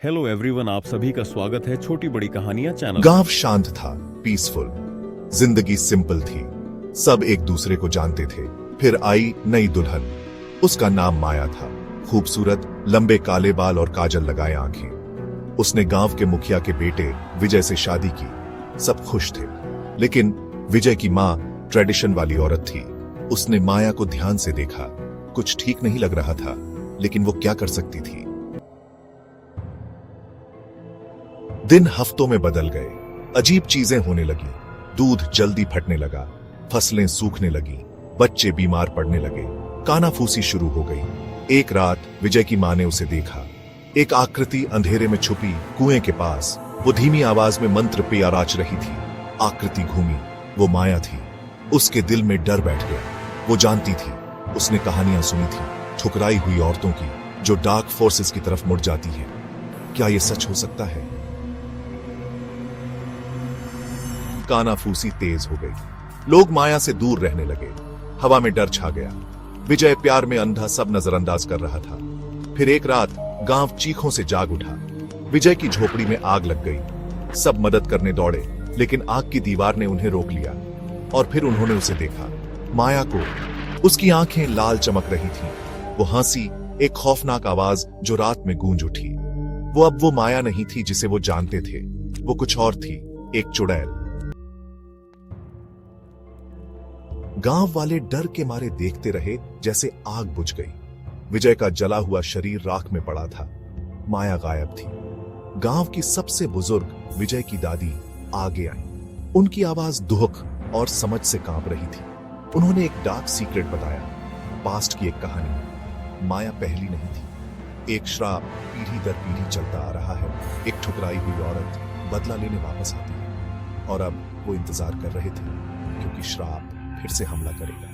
Hello everyone, आप सभी का स्वागत है छोटी बड़ी कहानियां चैनल। गांव शांत था, पीसफुल। जिंदगी सिंपल थी। सब एक दूसरे को जानते थे। फिर आई नई दुल्हन। उसका नाम माया था। खूबसूरत, लंबे काले बाल और काजल लगाए आंखें। उसने गांव के मुखिया के बेटे विजय से शादी की। सब खुश थे, लेकिन विजय की मां ट्रेडिशन वाली औरत थी। उसने माया को ध्यान से देखा। कुछ ठीक नहीं लग रहा था, लेकिन वो क्या कर सकती थी। दिन हफ्तों में बदल गए। अजीब चीजें होने लगी। दूध जल्दी फटने लगा, फसलें सूखने लगी, बच्चे बीमार पड़ने लगे, कानाफूसी शुरू हो गई। एक रात विजय की मां ने उसे देखा। एक आकृति अंधेरे में छुपी कुएं के पास। वो धीमी आवाज में मंत्र पे आराच रही थी। आकृति घूमी। वो माया थी। उसके दिल में डर बैठ गया। वो जानती थी, उसने कहानियां सुनी थी, ठुकराई हुई औरतों की जो डार्क फोर्सेस की तरफ मुड़ जाती हैं। क्या यह सच हो सकता है? कानाफूसी तेज हो गई। लोग माया से दूर रहने लगे। हवा में डर छा गया। विजय प्यार में अंधा सब नजरअंदाज कर रहा था। फिर एक रात गांव चीखों से जाग उठा। विजय की झोपड़ी में आग लग गई। सब मदद करने दौड़े, लेकिन आग की दीवार ने उन्हें रोक लिया। और फिर उन्होंने उसे देखा, माया को। उसकी आंखें लाल चमक रही थीं। वो हंसी, एक खौफनाक आवाज जो रात में गूंज उठी। वो माया नहीं थी जिसे वो जानते थे। वो कुछ और थी, एक चुड़ैल। गांव वाले डर के मारे देखते रहे, जैसे आग बुझ गई। विजय का जला हुआ शरीर राख में पड़ा था। माया गायब थी। गांव की सबसे बुजुर्ग विजय की दादी आगे आई। उनकी आवाज दुख और समझ से कांप रही थी। उन्होंने एक डार्क सीक्रेट बताया, पास्ट की एक कहानी। माया पहली नहीं थी। एक श्राप पीढ़ी दर पीढ़ी चलता आ रहा है। एक ठुकराई हुई औरत बदला लेने वापस आती है। और अब वो इंतजार कर रहे थे, क्योंकि श्राप फिर से हमला करेगा।